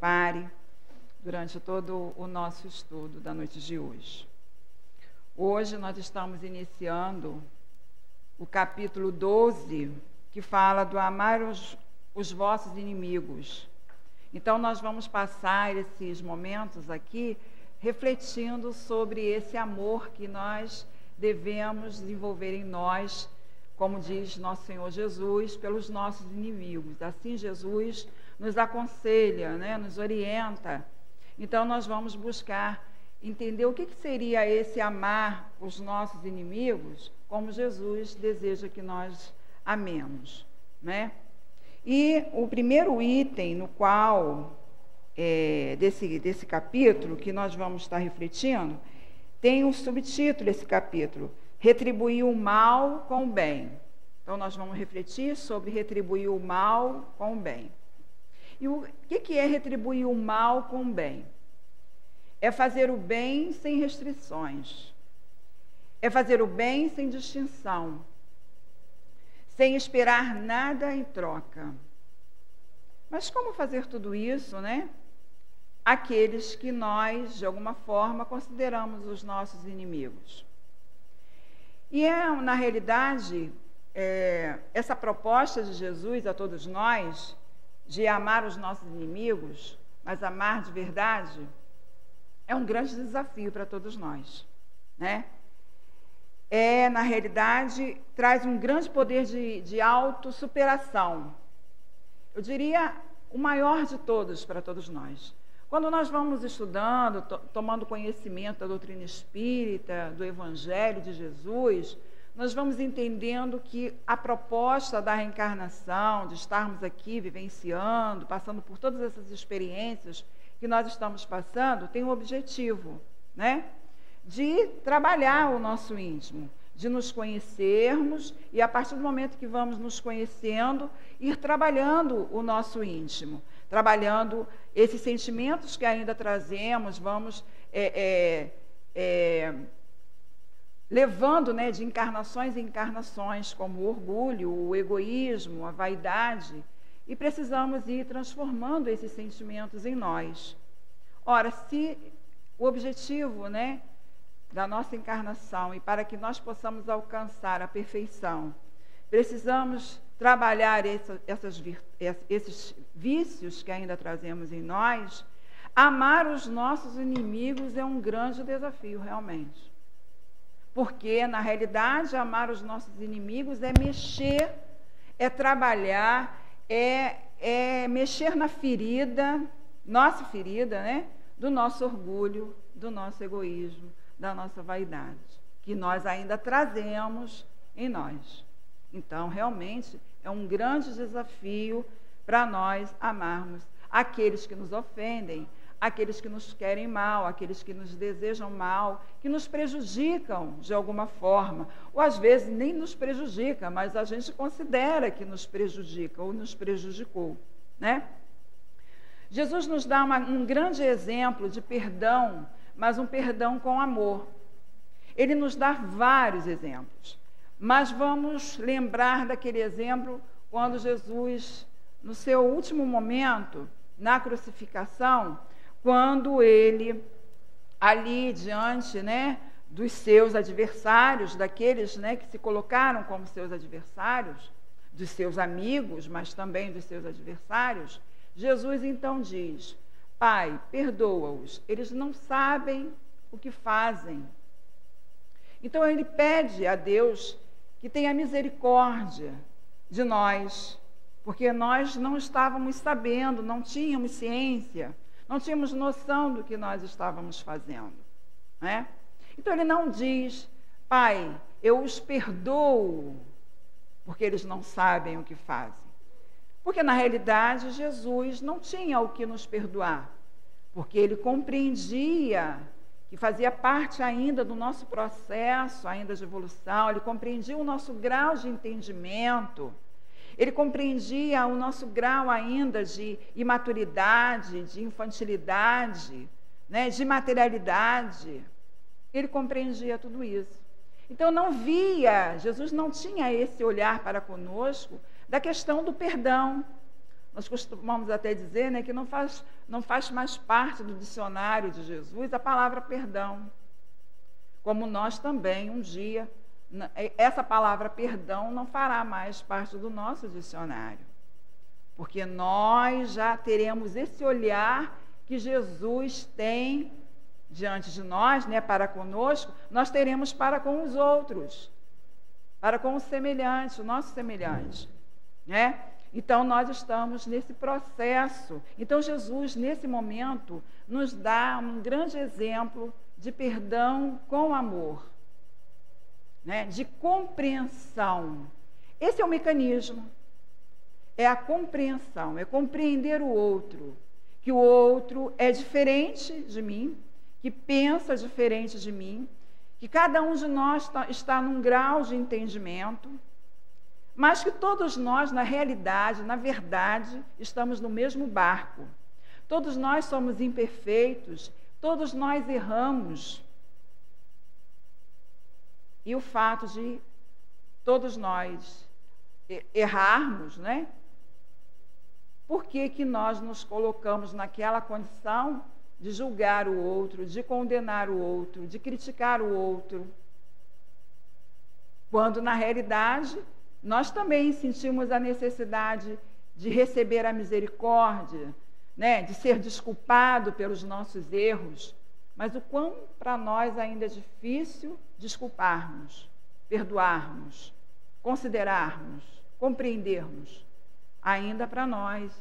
Pare durante todo o nosso estudo da noite de hoje. Hoje nós estamos iniciando o capítulo 12, que fala do amar os vossos inimigos. Então nós vamos passar esses momentos aqui refletindo sobre esse amor que nós devemos desenvolver em nós, como diz nosso Senhor Jesus, pelos nossos inimigos. Assim Jesus nos aconselha, nos orienta. Então nós vamos buscar entender o que seria esse amar os nossos inimigos, como Jesus deseja que nós amemos, E o primeiro item no qual, desse capítulo, que nós vamos estar refletindo, tem um subtítulo esse capítulo: retribuir o mal com o bem. Então nós vamos refletir sobre retribuir o mal com o bem. E o que é retribuir o mal com o bem? É fazer o bem sem restrições. É fazer o bem sem distinção. Sem esperar nada em troca. Mas como fazer tudo isso, Aqueles que nós, de alguma forma, consideramos os nossos inimigos. E na realidade, essa proposta de Jesus a todos nós, de amar os nossos inimigos, mas amar de verdade, é um grande desafio para todos nós, Na realidade, traz um grande poder de autossuperação. Eu diria o maior de todos para todos nós. Quando nós vamos estudando, tomando conhecimento da doutrina espírita, do Evangelho de Jesus, nós vamos entendendo que a proposta da reencarnação, de estarmos aqui vivenciando, passando por todas essas experiências que nós estamos passando, tem um objetivo, de trabalhar o nosso íntimo, de nos conhecermos e, a partir do momento que vamos nos conhecendo, ir trabalhando o nosso íntimo, trabalhando esses sentimentos que ainda trazemos, vamos levando de encarnações em encarnações, como o orgulho, o egoísmo, a vaidade, e precisamos ir transformando esses sentimentos em nós. Ora, se o objetivo da nossa encarnação, e para que nós possamos alcançar a perfeição, precisamos trabalhar esses vícios que ainda trazemos em nós, amar os nossos inimigos é um grande desafio, realmente. Porque, na realidade, amar os nossos inimigos é mexer, é trabalhar, é mexer na ferida, nossa ferida, do nosso orgulho, do nosso egoísmo, da nossa vaidade, que nós ainda trazemos em nós. Então, realmente, é um grande desafio para nós amarmos aqueles que nos ofendem, aqueles que nos querem mal, aqueles que nos desejam mal, que nos prejudicam de alguma forma, ou às vezes nem nos prejudica, mas a gente considera que nos prejudica ou nos prejudicou, Jesus nos dá um grande exemplo de perdão, mas um perdão com amor. Ele nos dá vários exemplos, mas vamos lembrar daquele exemplo quando Jesus, no seu último momento, na crucificação, quando ele, ali diante dos seus adversários, daqueles que se colocaram como seus adversários, dos seus amigos, mas também dos seus adversários, Jesus então diz: Pai, perdoa-os, eles não sabem o que fazem. Então ele pede a Deus que tenha misericórdia de nós, porque nós não estávamos sabendo, não tínhamos ciência, não tínhamos noção do que nós estávamos fazendo. Então ele não diz: Pai, eu os perdoo, porque eles não sabem o que fazem. Porque, na realidade, Jesus não tinha o que nos perdoar, porque ele compreendia que fazia parte ainda do nosso processo, ainda de evolução, ele compreendia o nosso grau de entendimento, ele compreendia o nosso grau ainda de imaturidade, de infantilidade, de materialidade. Ele compreendia tudo isso. Então, Jesus não tinha esse olhar para conosco da questão do perdão, nós costumamos até dizer, né, que não faz mais parte do dicionário de Jesus a palavra perdão. Como nós também, um dia, essa palavra perdão não fará mais parte do nosso dicionário. Porque nós já teremos esse olhar que Jesus tem diante de nós, né, para conosco, nós teremos para com os outros, para com o semelhante, o nosso semelhante, né? Então, nós estamos nesse processo. Então, Jesus, nesse momento, nos dá um grande exemplo de perdão com amor, né? De compreensão. Esse é o mecanismo. É a compreensão, é compreender o outro, que o outro é diferente de mim, que pensa diferente de mim, que cada um de nós está num grau de entendimento, mas que todos nós, na realidade, na verdade, estamos no mesmo barco. Todos nós somos imperfeitos, todos nós erramos. E o fato de todos nós errarmos, né? Por que nós nos colocamos naquela condição de julgar o outro, de condenar o outro, de criticar o outro? Quando, na realidade, nós também sentimos a necessidade de receber a misericórdia, né? De ser desculpado pelos nossos erros. Mas o quão para nós ainda é difícil desculparmos, perdoarmos, considerarmos, compreendermos. Ainda para nós,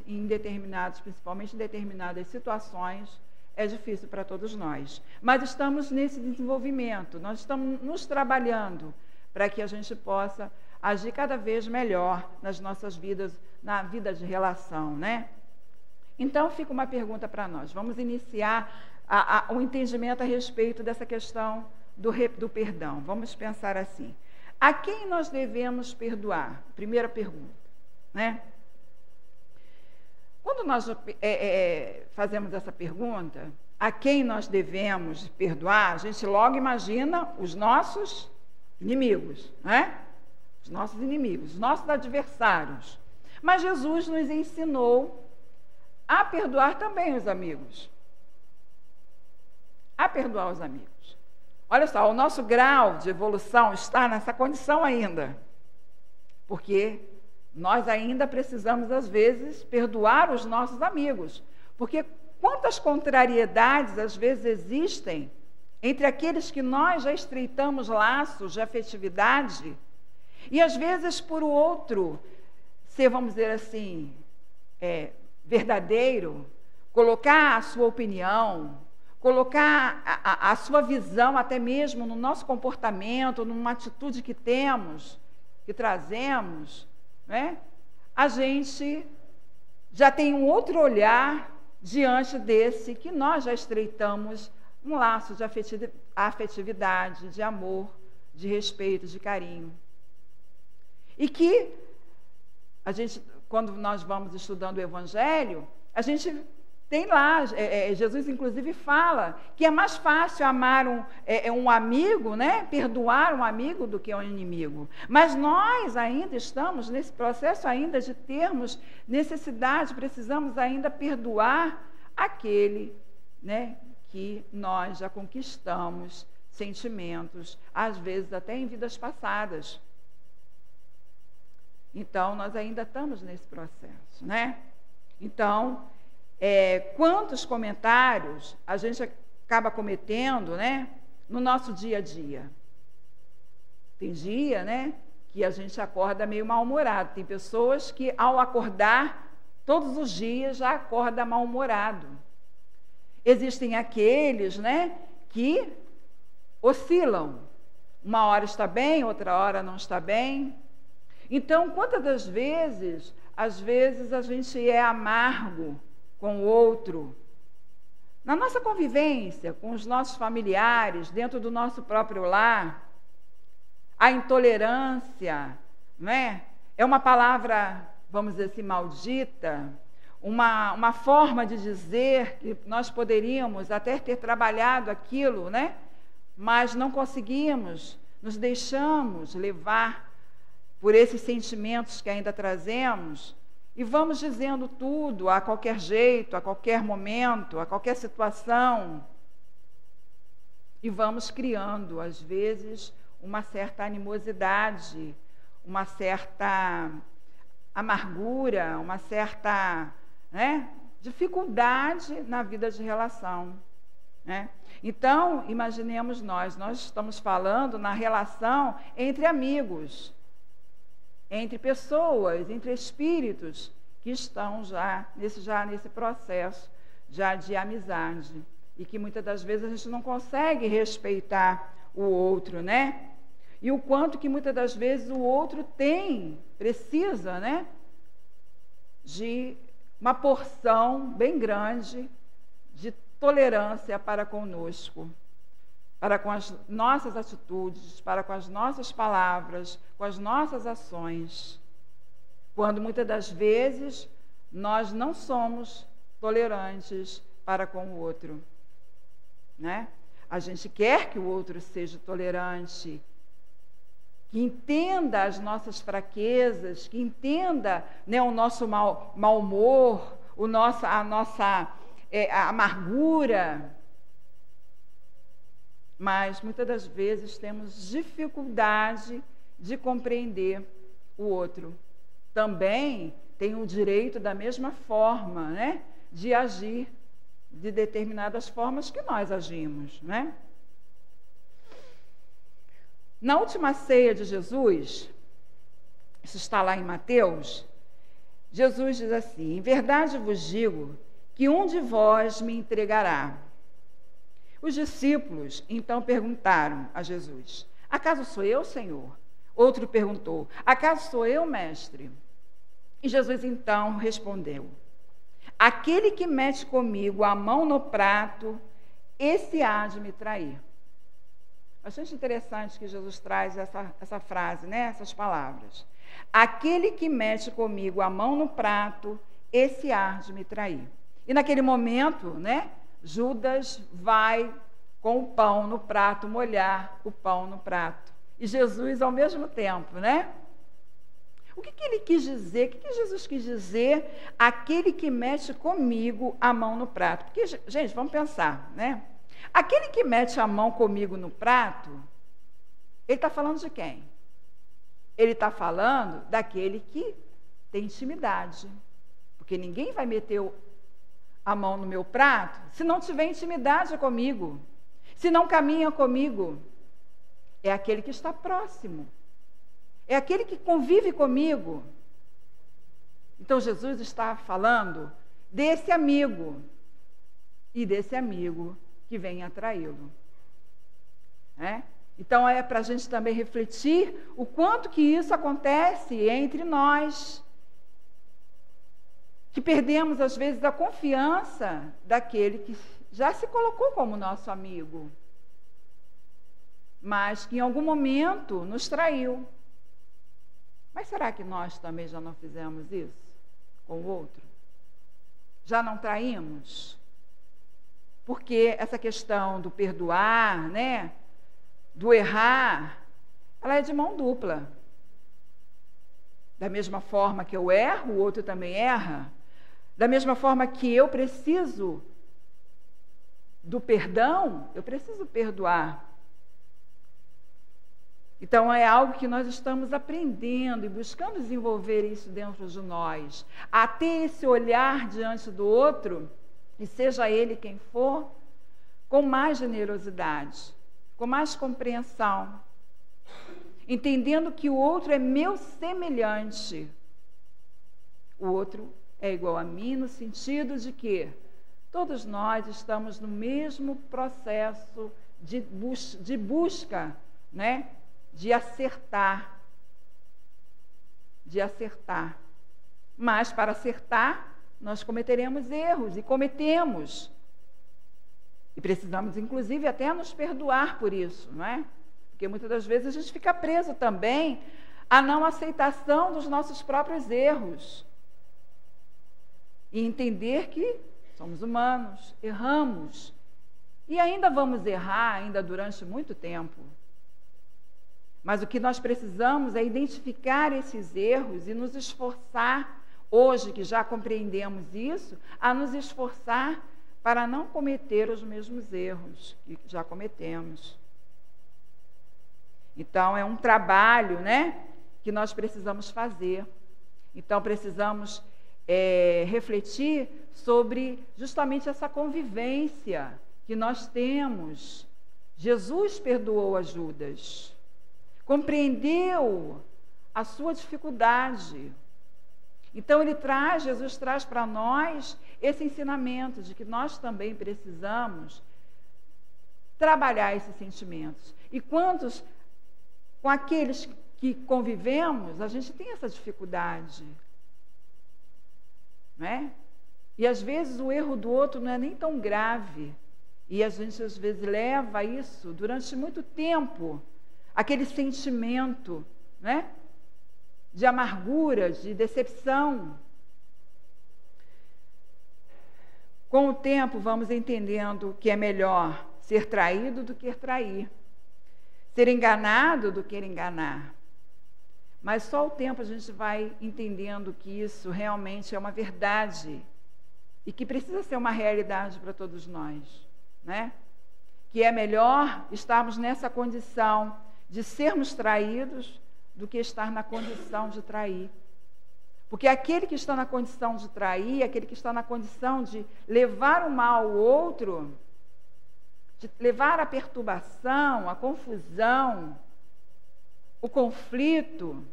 principalmente em determinadas situações, é difícil para todos nós. Mas estamos nesse desenvolvimento, nós estamos nos trabalhando para que a gente possa agir cada vez melhor nas nossas vidas, na vida de relação, né? Então, fica uma pergunta para nós. Vamos iniciar o entendimento a respeito dessa questão do perdão. Vamos pensar assim. A quem nós devemos perdoar? Primeira pergunta, né? Quando nós fazemos essa pergunta, a quem nós devemos perdoar, a gente logo imagina os nossos inimigos, né? Os nossos inimigos, os nossos adversários. Mas Jesus nos ensinou a perdoar também os amigos. A perdoar os amigos. Olha só, o nosso grau de evolução está nessa condição ainda. Porque nós ainda precisamos, às vezes, perdoar os nossos amigos. Porque quantas contrariedades, às vezes, existem entre aqueles que nós já estreitamos laços de afetividade e, às vezes, por o outro ser, vamos dizer assim, verdadeiro, colocar a sua opinião, colocar a sua visão até mesmo no nosso comportamento, numa atitude que temos, que trazemos, né? A gente já tem um outro olhar diante desse que nós já estreitamos um laço de afetividade, de amor, de respeito, de carinho. E que a gente, quando nós vamos estudando o Evangelho, a gente tem lá, Jesus inclusive fala que é mais fácil amar um amigo, né? Perdoar um amigo do que um inimigo. Mas nós ainda estamos nesse processo ainda de termos necessidade, precisamos ainda perdoar aquele, né, que nós já conquistamos sentimentos, às vezes até em vidas passadas. Então, nós ainda estamos nesse processo, né? Então, quantos comentários a gente acaba cometendo, né, no nosso dia a dia? Tem dia, né, que a gente acorda meio mal-humorado. Tem pessoas que, ao acordar, todos os dias já acorda mal-humorado. Existem aqueles, né, que oscilam. Uma hora está bem, outra hora não está bem. Então, quantas das vezes, às vezes a gente é amargo com o outro, na nossa convivência com os nossos familiares, dentro do nosso próprio lar, a intolerância, não é? É uma palavra, vamos dizer assim, maldita, uma forma de dizer que nós poderíamos até ter trabalhado aquilo, né? Mas não conseguimos, nos deixamos levar por esses sentimentos que ainda trazemos, e vamos dizendo tudo a qualquer jeito, a qualquer momento, a qualquer situação. E vamos criando, às vezes, uma certa animosidade, uma certa amargura, uma certa, dificuldade na vida de relação. Então, imaginemos nós estamos falando na relação entre amigos, entre pessoas, entre espíritos que estão já nesse processo já de amizade e que muitas das vezes a gente não consegue respeitar o outro, E o quanto que muitas das vezes o outro precisa, de uma porção bem grande de tolerância para conosco, para com as nossas atitudes, para com as nossas palavras, com as nossas ações, quando muitas das vezes nós não somos tolerantes para com o outro, A gente quer que o outro seja tolerante, que entenda as nossas fraquezas, que entenda o nosso mau humor, a nossa amargura. Mas muitas das vezes temos dificuldade de compreender o outro. Também tem o direito, da mesma forma, de agir de determinadas formas que nós agimos, Na última ceia de Jesus, isso está lá em Mateus, Jesus diz assim: em verdade vos digo que um de vós me entregará. Os discípulos então perguntaram a Jesus: acaso sou eu, Senhor? Outro perguntou: acaso sou eu, mestre? E Jesus então respondeu: aquele que mete comigo a mão no prato, esse há de me trair. Bastante interessante que Jesus traz essa frase, essas palavras. Aquele que mete comigo a mão no prato, esse há de me trair. E naquele momento, Judas vai com o pão no prato, molhar o pão no prato. E Jesus ao mesmo tempo, O que ele quis dizer? O que Jesus quis dizer? Aquele que mete comigo a mão no prato. Porque, gente, vamos pensar, Aquele que mete a mão comigo no prato, ele está falando de quem? Ele está falando daquele que tem intimidade. Porque ninguém vai meter a mão no meu prato se não tiver intimidade comigo, se não caminha comigo. É aquele que está próximo. É aquele que convive comigo. Então, Jesus está falando desse amigo e desse amigo que vem atraí-lo. Então, é para a gente também refletir o quanto que isso acontece entre nós, que perdemos, às vezes, a confiança daquele que já se colocou como nosso amigo, mas que em algum momento nos traiu. Mas será que nós também já não fizemos isso com o outro? Já não traímos? Porque essa questão do perdoar, do errar, ela é de mão dupla. Da mesma forma que eu erro, o outro também erra. Da mesma forma que eu preciso do perdão, eu preciso perdoar. Então, é algo que nós estamos aprendendo e buscando desenvolver isso dentro de nós. A ter esse olhar diante do outro, e seja ele quem for, com mais generosidade, com mais compreensão, entendendo que o outro é meu semelhante. O outro é igual a mim no sentido de que todos nós estamos no mesmo processo de busca, de acertar. Mas para acertar, nós cometeremos erros e cometemos. E precisamos, inclusive, até nos perdoar por isso, Porque muitas das vezes a gente fica preso também à não aceitação dos nossos próprios erros. E entender que somos humanos, erramos. E ainda vamos errar, ainda durante muito tempo. Mas o que nós precisamos é identificar esses erros e nos esforçar hoje que já compreendemos isso, a nos esforçar para não cometer os mesmos erros que já cometemos. Então, é um trabalho, né, que nós precisamos fazer. Então, precisamos refletir sobre justamente essa convivência que nós temos. Jesus perdoou a Judas, compreendeu a sua dificuldade. Então, Jesus traz para nós esse ensinamento de que nós também precisamos trabalhar esses sentimentos. E quantos, com aqueles que convivemos, a gente tem essa dificuldade, né? E às vezes o erro do outro não é nem tão grave. E a gente às vezes leva isso durante muito tempo, aquele sentimento, né, de amargura, de decepção. Com o tempo vamos entendendo que é melhor ser traído do que trair, ser enganado do que enganar. Mas só o tempo a gente vai entendendo que isso realmente é uma verdade e que precisa ser uma realidade para todos nós, né? Que é melhor estarmos nessa condição de sermos traídos do que estar na condição de trair. Porque aquele que está na condição de trair, aquele que está na condição de levar o mal ao outro, de levar a perturbação, a confusão, o conflito,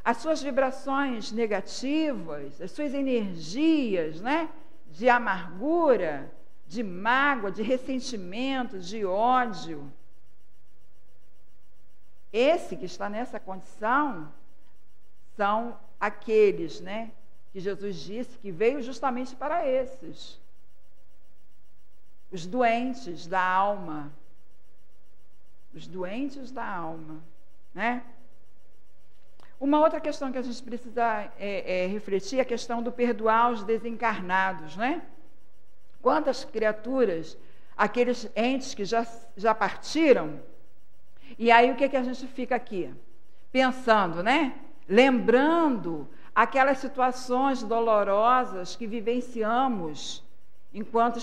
as suas vibrações negativas, as suas energias, né, de amargura, de mágoa, de ressentimento, de ódio. Esse que está nessa condição são aqueles, né, que Jesus disse que veio justamente para esses. Os doentes da alma. Os doentes da alma, né? Uma outra questão que a gente precisa refletir é a questão do perdoar os desencarnados, né? Quantas criaturas, aqueles entes que já partiram, e aí o que a gente fica aqui? Pensando, né? Lembrando aquelas situações dolorosas que vivenciamos enquanto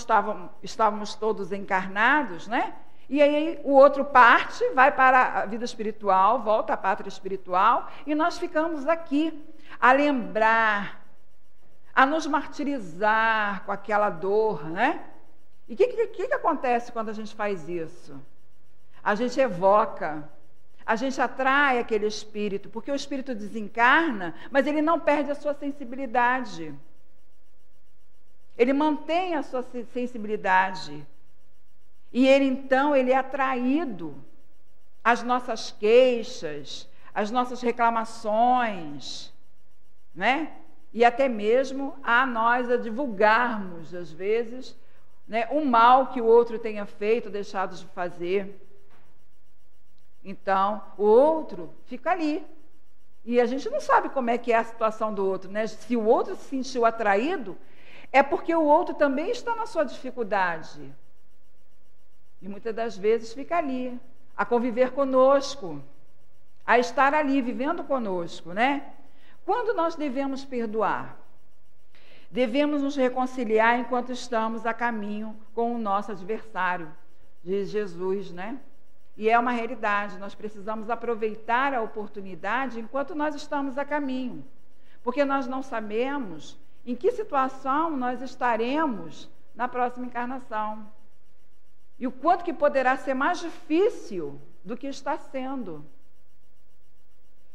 estávamos todos encarnados, né? E aí o outro parte, vai para a vida espiritual, volta à pátria espiritual, e nós ficamos aqui a lembrar, a nos martirizar com aquela dor, né? E o que acontece quando a gente faz isso? A gente evoca, a gente atrai aquele espírito, porque o espírito desencarna, mas ele não perde a sua sensibilidade. Ele mantém a sua sensibilidade. E ele, então, ele é atraído às nossas queixas, às nossas reclamações, né? E até mesmo a nós a divulgarmos, às vezes, né, o mal que o outro tenha feito, deixado de fazer. Então, o outro fica ali. E a gente não sabe como é que é a situação do outro, né? Se o outro se sentiu atraído, é porque o outro também está na sua dificuldade. E muitas das vezes fica ali, a conviver conosco, a estar ali, vivendo conosco, né? Quando nós devemos perdoar? Devemos nos reconciliar enquanto estamos a caminho com o nosso adversário, diz Jesus, né? E é uma realidade, nós precisamos aproveitar a oportunidade enquanto nós estamos a caminho, porque nós não sabemos em que situação nós estaremos na próxima encarnação. E o quanto que poderá ser mais difícil do que está sendo.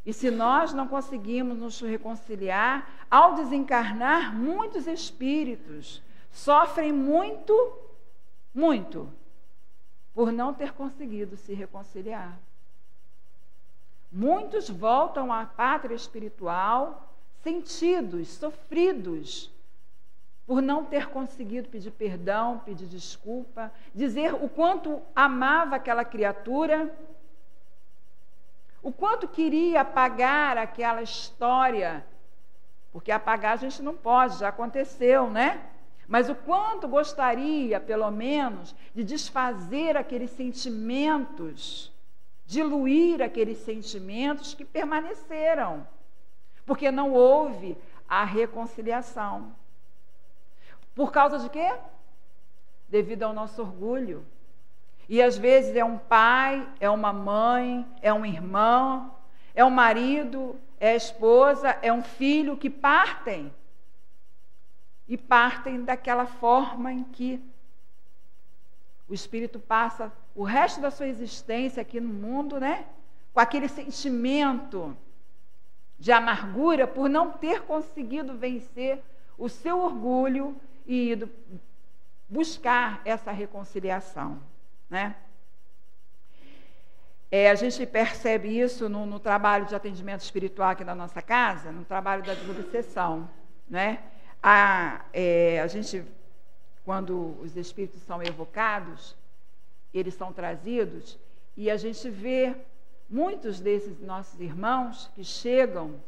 E se nós não conseguimos nos reconciliar, ao desencarnar, muitos espíritos sofrem muito, muito, por não ter conseguido se reconciliar. Muitos voltam à pátria espiritual sentidos, sofridos, por não ter conseguido pedir perdão, pedir desculpa, dizer o quanto amava aquela criatura, o quanto queria apagar aquela história, porque apagar a gente não pode, já aconteceu, né? Mas o quanto gostaria, pelo menos, de desfazer aqueles sentimentos, diluir aqueles sentimentos que permaneceram. porque não houve a reconciliação. Por causa de quê? Devido ao nosso orgulho. E às vezes é um pai, é uma mãe, é um irmão, é um marido, é a esposa, é um filho que partem. E partem daquela forma em que o espírito passa o resto da sua existência aqui no mundo, né? Com aquele sentimento de amargura por não ter conseguido vencer o seu orgulho e ido buscar essa reconciliação, né? A gente percebe isso no trabalho de atendimento espiritual aqui na nossa casa, no trabalho da desobsessão, né? A gente, quando os espíritos são evocados, eles são trazidos, e a gente vê muitos desses nossos irmãos que chegam,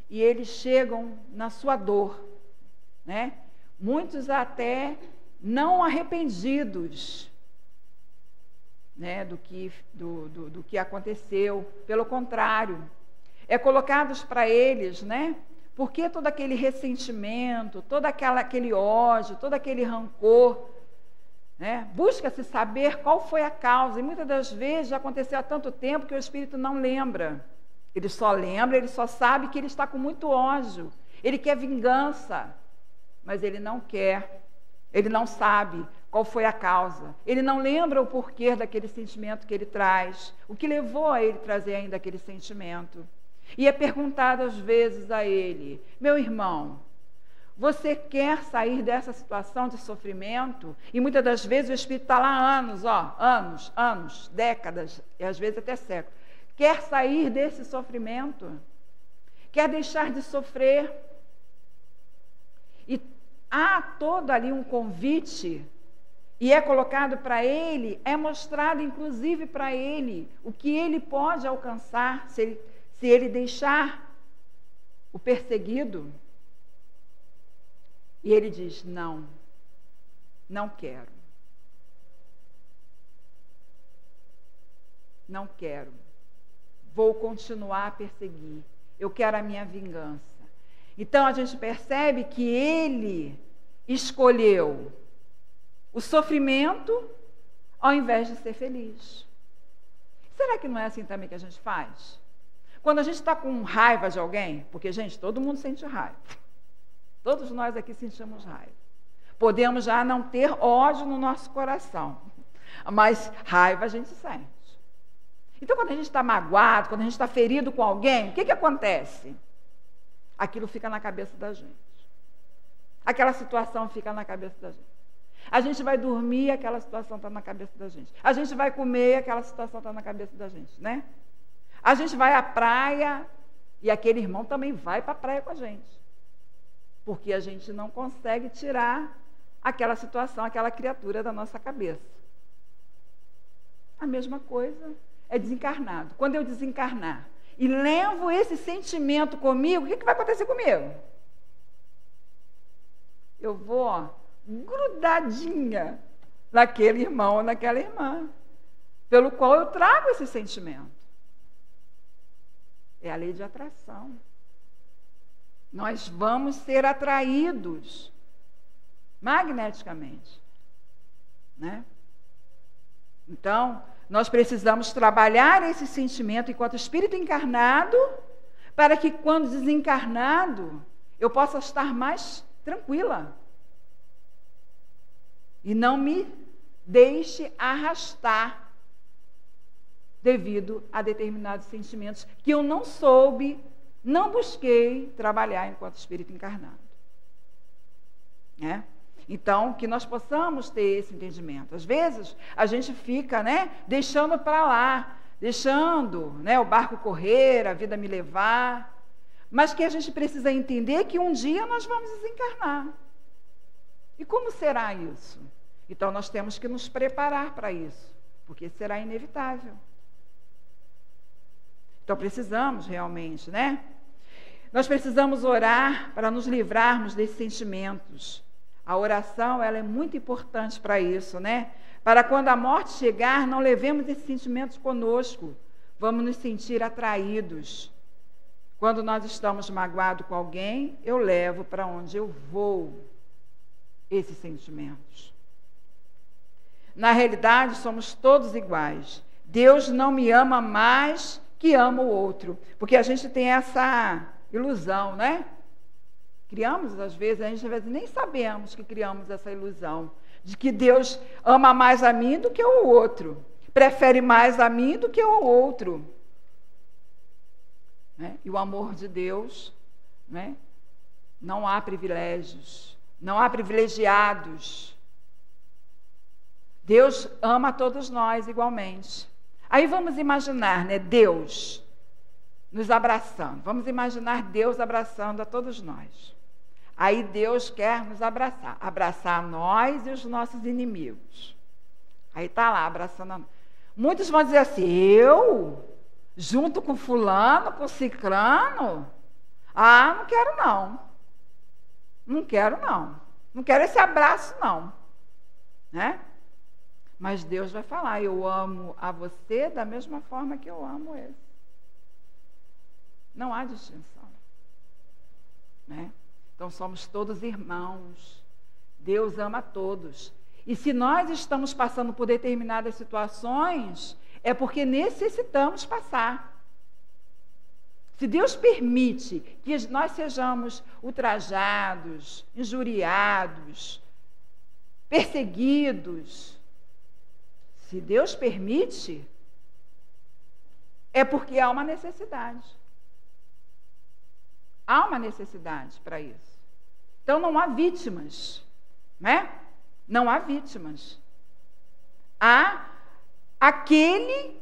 e eles chegam na sua dor, né? Muitos até não arrependidos, né, do que aconteceu. Pelo contrário, é colocados para eles, né? Por que todo aquele ressentimento, todo aquele ódio, todo aquele rancor, né? Busca-se saber qual foi a causa, e muitas das vezes já aconteceu há tanto tempo que o espírito não lembra. Ele só lembra, ele só sabe que ele está com muito ódio, ele quer vingança, mas ele não quer, ele não sabe qual foi a causa, ele não lembra o porquê daquele sentimento que ele traz, o que levou a ele trazer ainda aquele sentimento. E é perguntado às vezes a ele: meu irmão, você quer sair dessa situação de sofrimento? E muitas das vezes o espírito está lá anos, décadas, e às vezes até séculos. Quer sair desse sofrimento? Quer deixar de sofrer? E há todo ali um convite, e é colocado para ele, é mostrado inclusive para ele o que ele pode alcançar se ele deixar o perseguido. E ele diz: não quero. Não quero. Vou continuar a perseguir. Eu quero a minha vingança. Então a gente percebe que ele escolheu o sofrimento ao invés de ser feliz. Será que não é assim também que a gente faz? Quando a gente está com raiva de alguém, porque, gente, todo mundo sente raiva. Todos nós aqui sentimos raiva. Podemos já não ter ódio no nosso coração, mas raiva a gente sente. Então, quando a gente está magoado, quando a gente está ferido com alguém, o que acontece? Aquilo fica na cabeça da gente. Aquela situação fica na cabeça da gente. A gente vai dormir, aquela situação está na cabeça da gente. A gente vai comer, aquela situação está na cabeça da gente, né? A gente vai à praia e aquele irmão também vai para a praia com a gente. Porque a gente não consegue tirar aquela situação, aquela criatura da nossa cabeça. A mesma coisa é desencarnado. Quando eu desencarnar e levo esse sentimento comigo, o que vai acontecer comigo? Eu vou grudadinha naquele irmão ou naquela irmã, pelo qual eu trago esse sentimento. É a lei de atração. Nós vamos ser atraídos magneticamente, né? Então, nós precisamos trabalhar esse sentimento enquanto espírito encarnado, para que quando desencarnado, eu possa estar mais tranquila e não me deixe arrastar devido a determinados sentimentos que eu não soube, não busquei trabalhar enquanto espírito encarnado. Então, que nós possamos ter esse entendimento. Às vezes, a gente fica, deixando para lá, deixando, o barco correr, a vida me levar, mas que a gente precisa entender que um dia nós vamos desencarnar. E como será isso? Então, nós temos que nos preparar para isso, porque será inevitável. Então, precisamos realmente, Nós precisamos orar para nos livrarmos desses sentimentos. A oração, ela é muito importante para isso, Para quando a morte chegar, não levemos esses sentimentos conosco. Vamos nos sentir atraídos Quando nós estamos magoados com alguém, eu levo para onde eu vou esses sentimentos. Na realidade, somos todos iguais. Deus não me ama mais que ama o outro. Porque a gente tem essa ilusão, né? Criamos, às vezes nem sabemos que criamos essa ilusão de que Deus ama mais a mim do que o outro. Prefere mais a mim do que o outro. Né? E o amor de Deus, né? Não há privilégios, não há privilegiados. Deus ama a todos nós igualmente. Aí vamos imaginar, né, Deus nos abraçando. Vamos imaginar Deus abraçando a todos nós. Aí Deus quer nos abraçar nós e os nossos inimigos. Aí está lá abraçando a nós. Muitos vão dizer assim, eu, junto com fulano, com ciclano, não quero não. Não quero não. Não quero esse abraço não. Né? Mas Deus vai falar, eu amo a você da mesma forma que eu amo ele. Não há distinção. Né? Então somos todos irmãos. Deus ama a todos. E se nós estamos passando por determinadas situações, é porque necessitamos passar. Se Deus permite que nós sejamos ultrajados, injuriados, perseguidos, se Deus permite, é porque há uma necessidade. Há uma necessidade para isso. Então não há vítimas, né? Não há vítimas. Há aquele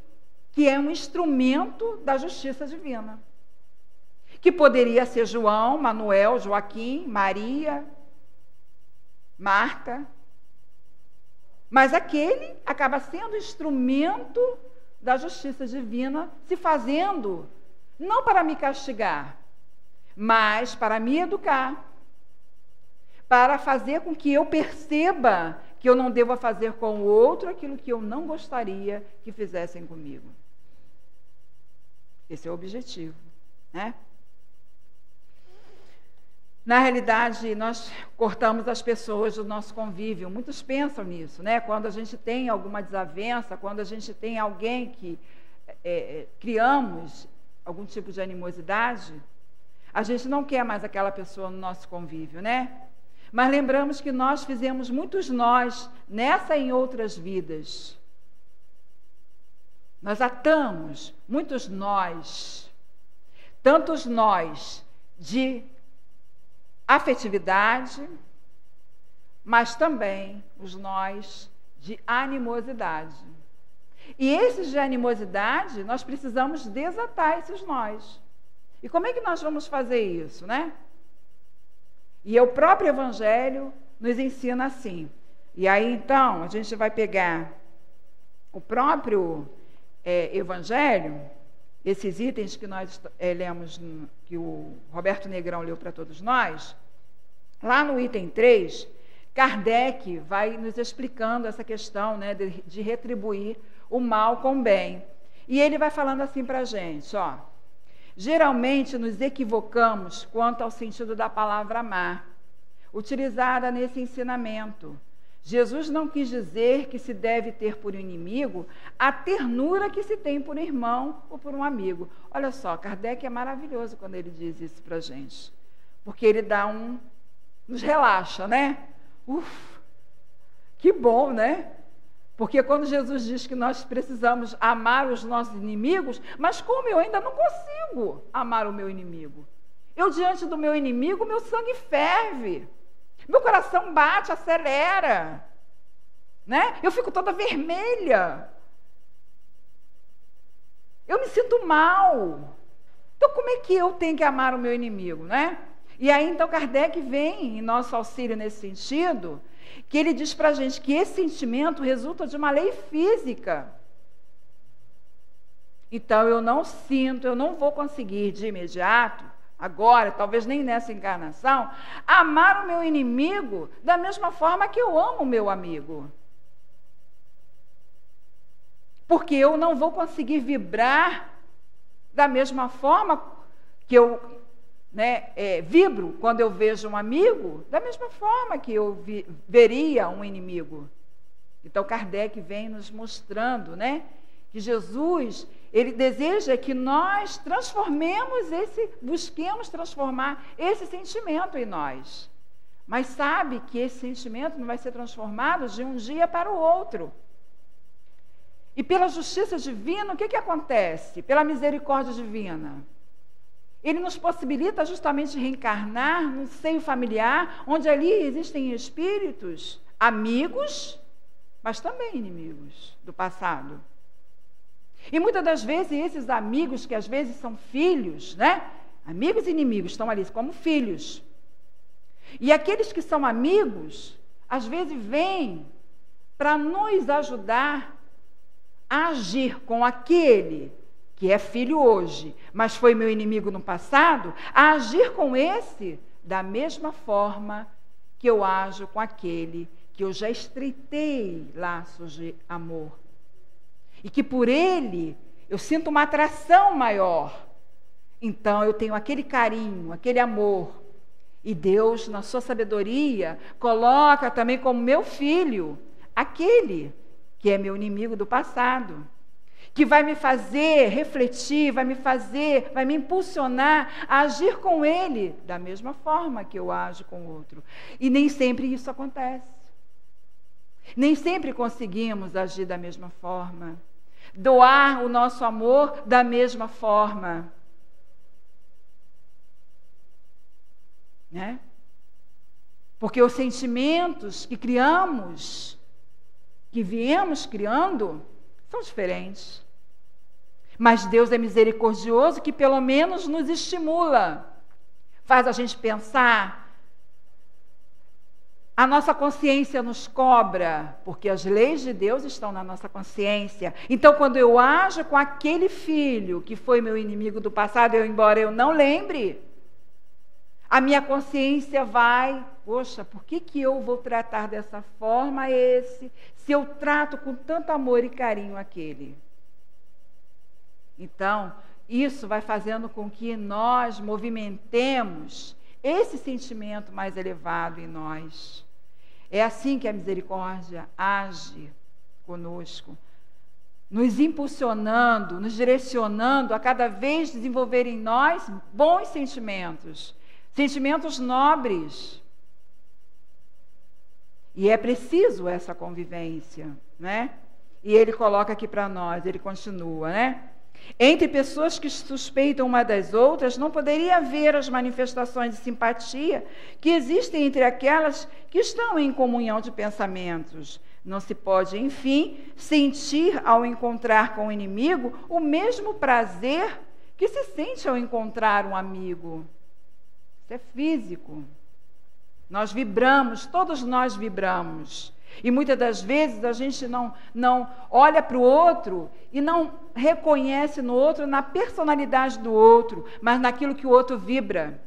que é um instrumento da justiça divina. Que poderia ser João, Manuel, Joaquim, Maria, Marta. Mas aquele acaba sendo instrumento da justiça divina, se fazendo, não para me castigar, mas para me educar, para fazer com que eu perceba que eu não devo fazer com o outro aquilo que eu não gostaria que fizessem comigo. Esse é o objetivo, né? Na realidade, nós cortamos as pessoas do nosso convívio. Muitos pensam nisso, né? Quando a gente tem alguma desavença, quando a gente tem alguém que criamos algum tipo de animosidade, a gente não quer mais aquela pessoa no nosso convívio, né? Mas lembramos que nós fizemos muitos nós nessa e em outras vidas. Nós atamos muitos nós, tantos nós de afetividade, mas também os nós de animosidade. E esses de animosidade, nós precisamos desatar esses nós. E como é que nós vamos fazer isso, né? E o próprio Evangelho nos ensina assim. E aí, então, a gente vai pegar o próprio Evangelho, esses itens que nós lemos, que o Roberto Negrão leu para todos nós, lá no item 3, Kardec vai nos explicando essa questão, né, de retribuir o mal com o bem. E ele vai falando assim para a gente, ó. Geralmente nos equivocamos quanto ao sentido da palavra amar, utilizada nesse ensinamento. Jesus não quis dizer que se deve ter por inimigo a ternura que se tem por um irmão ou por um amigo. Olha só, Kardec é maravilhoso quando ele diz isso para a gente, porque ele nos relaxa, né? Que bom, né? Porque quando Jesus diz que nós precisamos amar os nossos inimigos, mas como eu ainda não consigo amar o meu inimigo? Eu, diante do meu inimigo, meu sangue ferve, meu coração bate, acelera, né? Eu fico toda vermelha, eu me sinto mal. Então, como é que eu tenho que amar o meu inimigo, né? E aí, então, Kardec vem em nosso auxílio nesse sentido, que ele diz para a gente que esse sentimento resulta de uma lei física. Então, eu não vou conseguir de imediato, agora, talvez nem nessa encarnação, amar o meu inimigo da mesma forma que eu amo o meu amigo. Porque eu não vou conseguir vibrar da mesma forma que eu vibro quando eu vejo um amigo, da mesma forma que eu veria um inimigo. Então Kardec vem nos mostrando, que Jesus, ele deseja que nós busquemos transformar esse sentimento em nós. Mas sabe que esse sentimento não vai ser transformado de um dia para o outro. E pela justiça divina, o que acontece? Pela misericórdia divina. Ele nos possibilita justamente reencarnar num seio familiar, onde ali existem espíritos, amigos, mas também inimigos do passado. E muitas das vezes, esses amigos, que às vezes são filhos, amigos e inimigos, estão ali como filhos. E aqueles que são amigos, às vezes vêm para nos ajudar a agir com aquele que é filho hoje, mas foi meu inimigo no passado, a agir com esse da mesma forma que eu ajo com aquele que eu já estreitei laços de amor. E que por ele eu sinto uma atração maior. Então eu tenho aquele carinho, aquele amor. E Deus, na sua sabedoria, coloca também como meu filho aquele que é meu inimigo do passado, que vai me fazer refletir, vai me impulsionar a agir com ele da mesma forma que eu ajo com o outro. E nem sempre isso acontece. Nem sempre conseguimos agir da mesma forma, doar o nosso amor da mesma forma. Porque os sentimentos que criamos, que viemos criando, são diferentes. Mas Deus é misericordioso, que pelo menos nos estimula, faz a gente pensar. A nossa consciência nos cobra, porque as leis de Deus estão na nossa consciência. Então, quando eu ajo com aquele filho que foi meu inimigo do passado, embora eu não lembre, a minha consciência vai, poxa, por que eu vou tratar dessa forma se eu trato com tanto amor e carinho aquele? Então, isso vai fazendo com que nós movimentemos esse sentimento mais elevado em nós. É assim que a misericórdia age conosco, nos impulsionando, nos direcionando a cada vez desenvolver em nós bons sentimentos, sentimentos nobres. E é preciso essa convivência, E ele coloca aqui para nós, ele continua, Entre pessoas que suspeitam uma das outras, não poderia haver as manifestações de simpatia que existem entre aquelas que estão em comunhão de pensamentos. Não se pode, enfim, sentir ao encontrar com o inimigo o mesmo prazer que se sente ao encontrar um amigo. Isso é físico. Nós vibramos, todos nós vibramos. E muitas das vezes a gente não olha para o outro e não reconhece no outro, na personalidade do outro, mas naquilo que o outro vibra.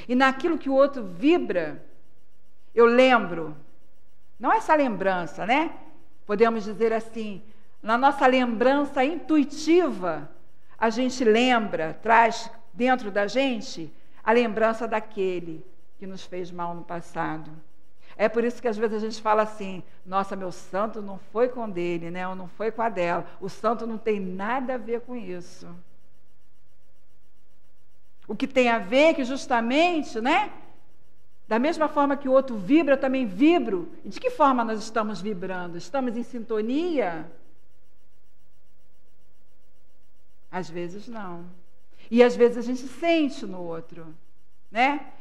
E naquilo que o outro vibra, eu lembro, não essa lembrança, Podemos dizer assim, na nossa lembrança intuitiva, a gente lembra, traz dentro da gente a lembrança daquele que nos fez mal no passado. É por isso que às vezes a gente fala assim, nossa, meu santo não foi com dele, ou não foi com a dela. O santo não tem nada a ver com isso. O que tem a ver é que justamente, da mesma forma que o outro vibra, eu também vibro. E de que forma nós estamos vibrando? Estamos em sintonia? Às vezes não. E às vezes a gente sente no outro,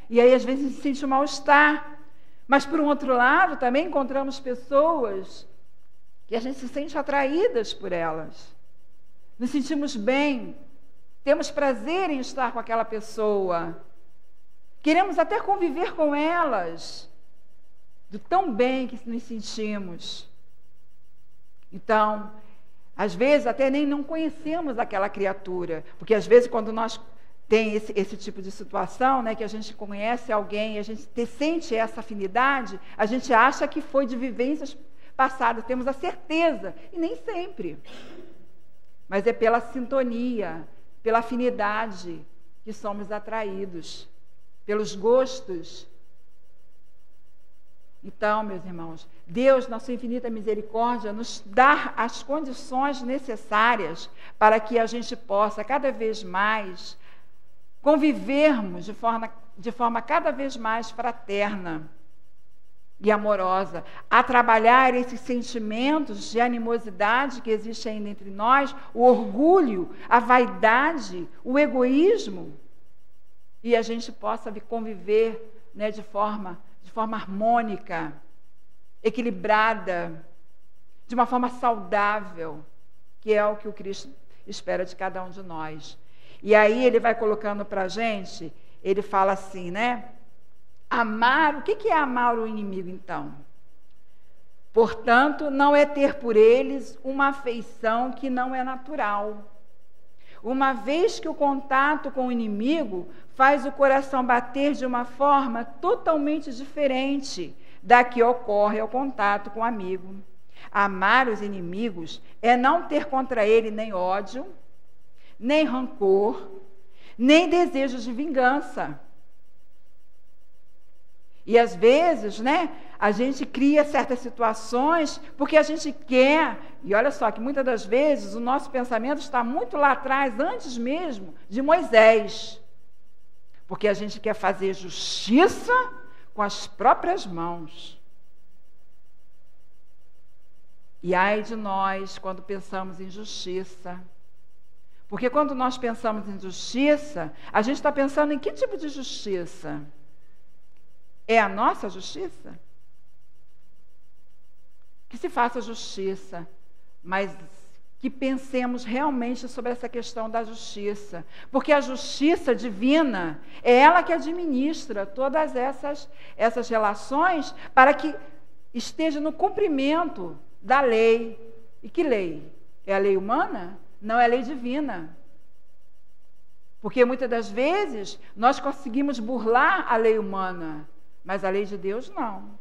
E aí às vezes a gente sente um mal-estar. Mas, por um outro lado, também encontramos pessoas que a gente se sente atraídas por elas. Nos sentimos bem, temos prazer em estar com aquela pessoa. Queremos até conviver com elas, do tão bem que nos sentimos. Então, às vezes, até nem não conhecemos aquela criatura, porque às vezes, quando nós tem esse tipo de situação, que a gente conhece alguém, a gente sente essa afinidade, a gente acha que foi de vivências passadas, temos a certeza, e nem sempre. Mas é pela sintonia, pela afinidade que somos atraídos pelos gostos. Então, meus irmãos, Deus, na sua infinita misericórdia, nos dá as condições necessárias para que a gente possa cada vez mais convivermos de forma cada vez mais fraterna e amorosa, a trabalhar esses sentimentos de animosidade que existem ainda entre nós, o orgulho, a vaidade, o egoísmo, e a gente possa conviver, né, de forma harmônica, equilibrada, de uma forma saudável, que é o que o Cristo espera de cada um de nós. E aí ele vai colocando para a gente, ele fala assim, né? Amar, o que é amar o inimigo, então? Portanto, não é ter por eles uma afeição que não é natural. Uma vez que o contato com o inimigo faz o coração bater de uma forma totalmente diferente da que ocorre ao contato com o amigo. Amar os inimigos é não ter contra ele nem ódio, nem rancor, nem desejo de vingança. E às vezes, né, a gente cria certas situações porque a gente quer, e olha só que muitas das vezes o nosso pensamento está muito lá atrás, antes mesmo de Moisés, porque a gente quer fazer justiça com as próprias mãos. E ai de nós quando pensamos em justiça, porque quando nós pensamos em justiça, a gente está pensando em que tipo de justiça? É a nossa justiça? Que se faça justiça, mas que pensemos realmente sobre essa questão da justiça. Porque a justiça divina é ela que administra todas essas relações para que esteja no cumprimento da lei. E que lei? É a lei humana? Não é a lei divina. Porque muitas das vezes nós conseguimos burlar a lei humana, mas a lei de Deus não.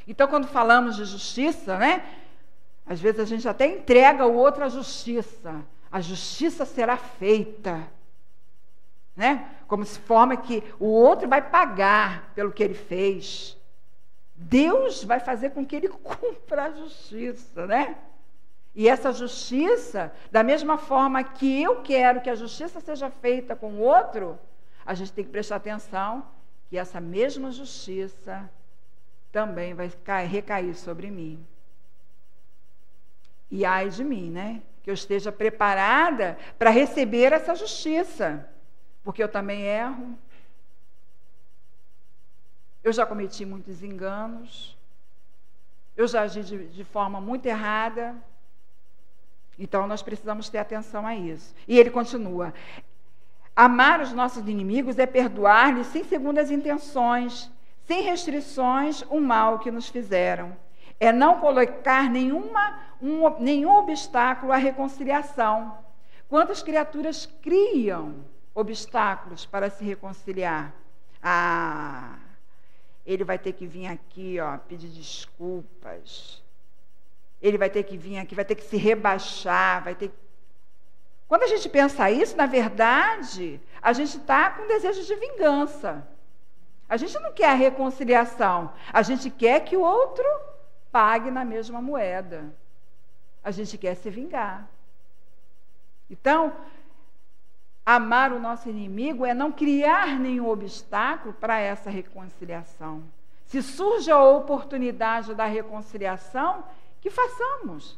Então, quando falamos de justiça, né? Às vezes a gente até entrega o outro à justiça. A justiça será feita, né? Como se forma que o outro vai pagar pelo que ele fez. Deus vai fazer com que ele cumpra a justiça, né? E essa justiça, da mesma forma que eu quero que a justiça seja feita com o outro, a gente tem que prestar atenção que essa mesma justiça também vai recair sobre mim. E ai de mim, né? Que eu esteja preparada para receber essa justiça, porque eu também erro. Eu já cometi muitos enganos, eu já agi de forma muito errada, então nós precisamos ter atenção a isso. E ele continua: amar os nossos inimigos é perdoar-lhes sem segundas intenções, sem restrições, o mal que nos fizeram. É não colocar nenhum obstáculo à reconciliação. Quantas criaturas criam obstáculos para se reconciliar? Ele vai ter que vir aqui, pedir desculpas. Ele vai ter que vir aqui, vai ter que se rebaixar, vai ter. Quando a gente pensa isso, na verdade, a gente está com desejo de vingança. A gente não quer a reconciliação. A gente quer que o outro pague na mesma moeda. A gente quer se vingar. Então, amar o nosso inimigo é não criar nenhum obstáculo para essa reconciliação. Se surge a oportunidade da reconciliação, que façamos.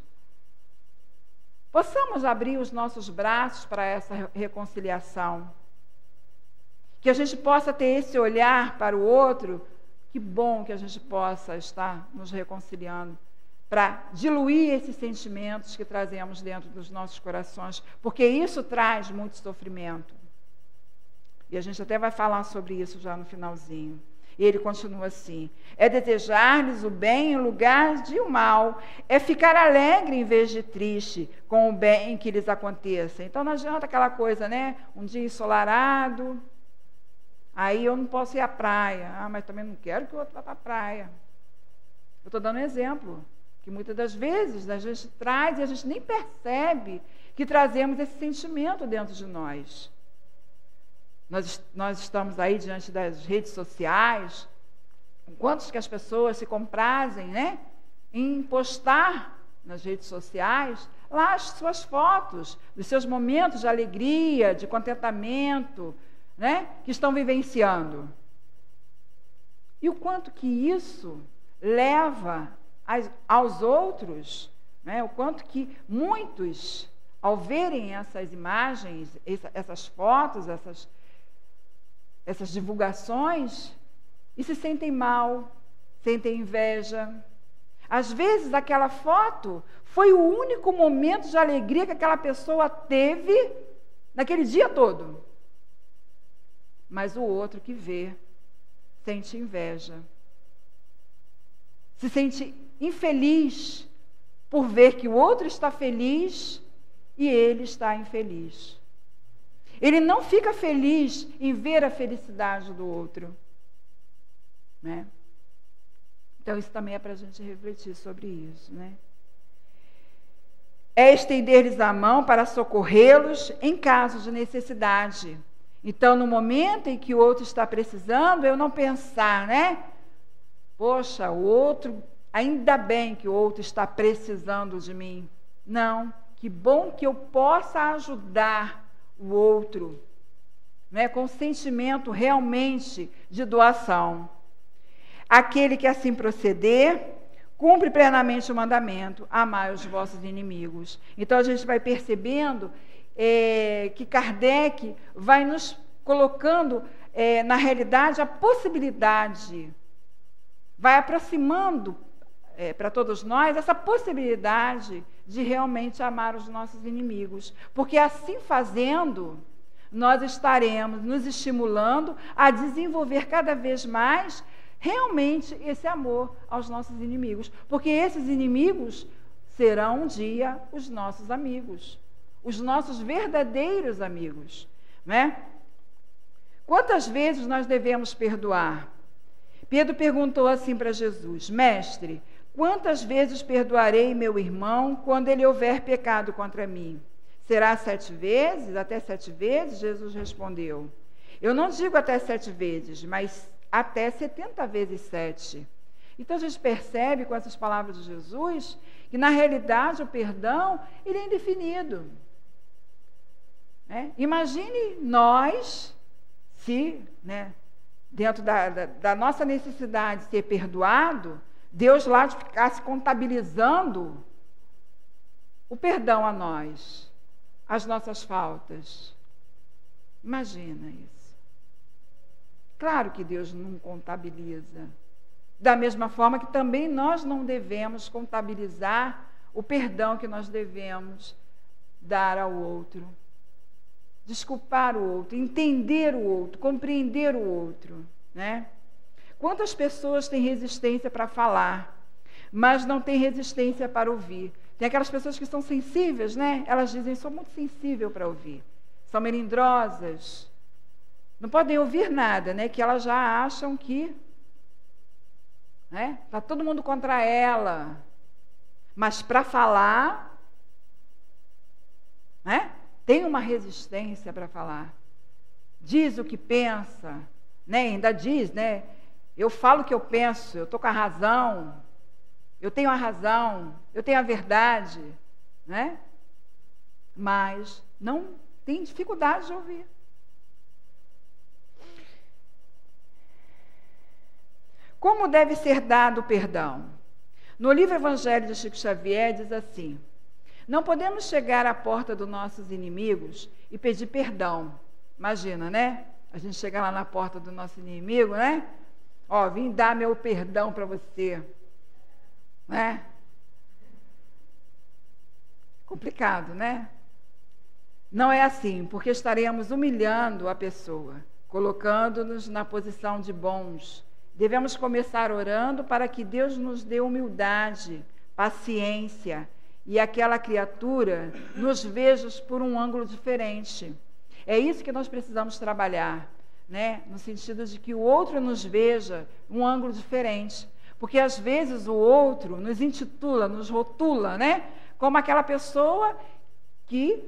Possamos abrir os nossos braços para essa reconciliação. Que a gente possa ter esse olhar para o outro. Que bom que a gente possa estar nos reconciliando para diluir esses sentimentos que trazemos dentro dos nossos corações, porque isso traz muito sofrimento. E a gente até vai falar sobre isso já no finalzinho. E ele continua assim: é desejar-lhes o bem em lugar de o mal, é ficar alegre em vez de triste com o bem que lhes aconteça. Então não adianta aquela coisa, né? Um dia ensolarado, aí eu não posso ir à praia. Mas também não quero que o outro vá para a praia. Eu estou dando um exemplo, que muitas das vezes a gente traz e a gente nem percebe que trazemos esse sentimento dentro de nós. Nós estamos aí diante das redes sociais, quantos que as pessoas se comprazem, né, em postar nas redes sociais lá as suas fotos, dos seus momentos de alegria, de contentamento, né, que estão vivenciando. E o quanto que isso leva aos outros, né, o quanto que muitos, ao verem essas imagens, essas fotos, essas divulgações, e se sentem mal, sentem inveja. Às vezes, aquela foto foi o único momento de alegria que aquela pessoa teve naquele dia todo. Mas o outro que vê, sente inveja. Se sente infeliz por ver que o outro está feliz e ele está infeliz. Ele não fica feliz em ver a felicidade do outro, né? Então, isso também é para a gente refletir sobre isso, né? É estender-lhes a mão para socorrê-los em caso de necessidade. Então, no momento em que o outro está precisando, eu não pensar, né? Poxa, o outro, ainda bem que o outro está precisando de mim. Não, que bom que eu possa ajudar o outro, né? Com sentimento realmente de doação. Aquele que assim proceder, cumpre plenamente o mandamento, amai os vossos inimigos. Então a gente vai percebendo que Kardec vai nos colocando, na realidade, a possibilidade, vai aproximando para todos nós essa possibilidade de realmente amar os nossos inimigos. Porque assim fazendo, nós estaremos nos estimulando a desenvolver cada vez mais realmente esse amor aos nossos inimigos, porque esses inimigos serão um dia os nossos amigos, os nossos verdadeiros amigos, né? Quantas vezes nós devemos perdoar? Pedro perguntou assim para Jesus: Mestre, quantas vezes perdoarei meu irmão quando ele houver pecado contra mim? Será 7 vezes? Até 7 vezes? Jesus respondeu: eu não digo até 7 vezes, mas até 70 vezes 7. Então a gente percebe com essas palavras de Jesus que na realidade o perdão ele é indefinido. Imagine nós, se, né, dentro da nossa necessidade de ser perdoado, Deus lá ficasse contabilizando o perdão a nós, as nossas faltas. Imagina isso. Claro que Deus não contabiliza. Da mesma forma que também nós não devemos contabilizar o perdão que nós devemos dar ao outro. Desculpar o outro, entender o outro, compreender o outro, né? Quantas pessoas têm resistência para falar, mas não têm resistência para ouvir? Tem aquelas pessoas que são sensíveis, né? Elas dizem, sou muito sensível para ouvir. São melindrosas. Não podem ouvir nada, né? Que elas já acham que está todo mundo contra ela. Mas para falar, né? Tem uma resistência para falar. Diz o que pensa, né? Ainda diz, né? Eu falo o que eu penso, eu estou com a razão, eu tenho a razão, eu tenho a verdade, né? Mas não tem dificuldade de ouvir. Como deve ser dado o perdão? No livro Evangelho de Chico Xavier diz assim: não podemos chegar à porta dos nossos inimigos e pedir perdão. Imagina, né? A gente chega lá na porta do nosso inimigo, né? Ó, vim dar meu perdão para você. Né? Complicado, né? Não é assim, porque estaremos humilhando a pessoa, colocando-nos na posição de bons. Devemos começar orando para que Deus nos dê humildade, paciência e aquela criatura nos veja por um ângulo diferente. É isso que nós precisamos trabalhar, né? No sentido de que o outro nos veja um ângulo diferente. Porque às vezes o outro nos intitula, nos rotula, né? Como aquela pessoa que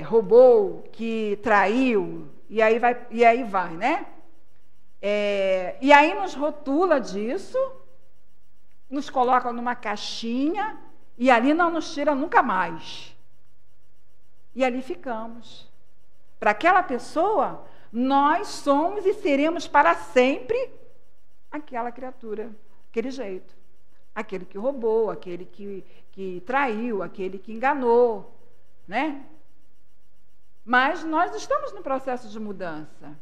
roubou, que traiu, e aí vai, né? E aí nos rotula disso, nos coloca numa caixinha e ali não nos tira nunca mais. E ali ficamos. Para aquela pessoa, nós somos e seremos para sempre aquela criatura, aquele jeito. Aquele que roubou, aquele que traiu, aquele que enganou, né? Mas nós estamos no processo de mudança.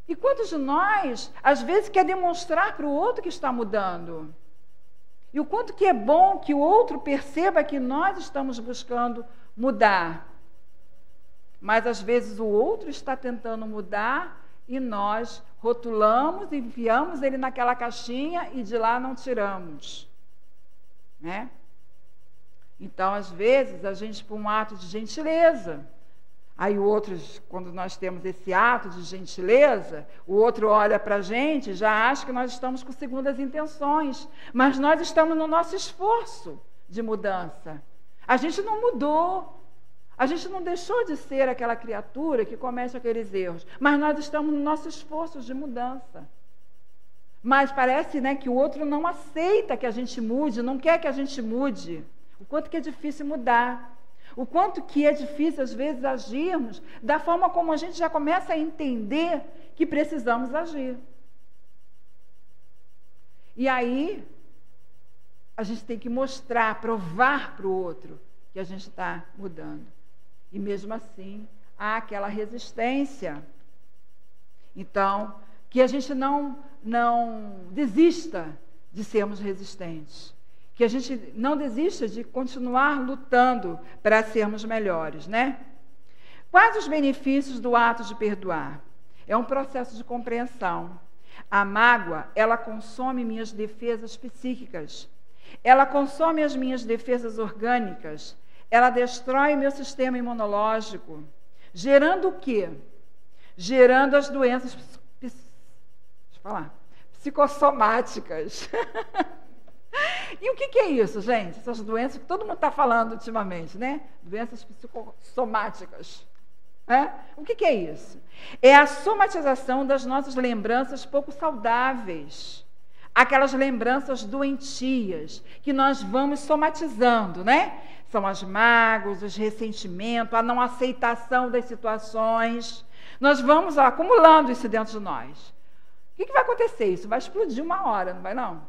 E quantos de nós, às vezes, quer demonstrar para o outro que está mudando? E o quanto que é bom que o outro perceba que nós estamos buscando mudar. Mas, às vezes, o outro está tentando mudar e nós rotulamos, enfiamos ele naquela caixinha e de lá não tiramos. Né? Então, às vezes, a gente, por um ato de gentileza, aí o outro, quando nós temos esse ato de gentileza, o outro olha para a gente e já acha que nós estamos com segundas intenções. Mas nós estamos no nosso esforço de mudança. A gente não mudou. A gente não deixou de ser aquela criatura que comete aqueles erros. Mas nós estamos no nosso esforço de mudança. Mas parece, né, que o outro não aceita que a gente mude, não quer que a gente mude. O quanto que é difícil mudar. O quanto que é difícil, às vezes, agirmos da forma como a gente já começa a entender que precisamos agir. E aí, a gente tem que mostrar, provar para o outro que a gente está mudando. E mesmo assim, há aquela resistência. Então, que a gente não desista de sermos resistentes. Que a gente não desista de continuar lutando para sermos melhores, né? Quais os benefícios do ato de perdoar? É um processo de compreensão. A mágoa, ela consome minhas defesas psíquicas. Ela consome as minhas defesas orgânicas. Ela destrói meu sistema imunológico. Gerando o quê? Gerando as doenças psicossomáticas. E o que é isso, gente? Essas doenças que todo mundo está falando ultimamente, né? Doenças psicossomáticas. O que é isso? É a somatização das nossas lembranças pouco saudáveis. Aquelas lembranças doentias que nós vamos somatizando, né? São as mágoas, os ressentimentos, a não aceitação das situações. Nós vamos acumulando isso dentro de nós. O que vai acontecer? Isso vai explodir uma hora, não vai não?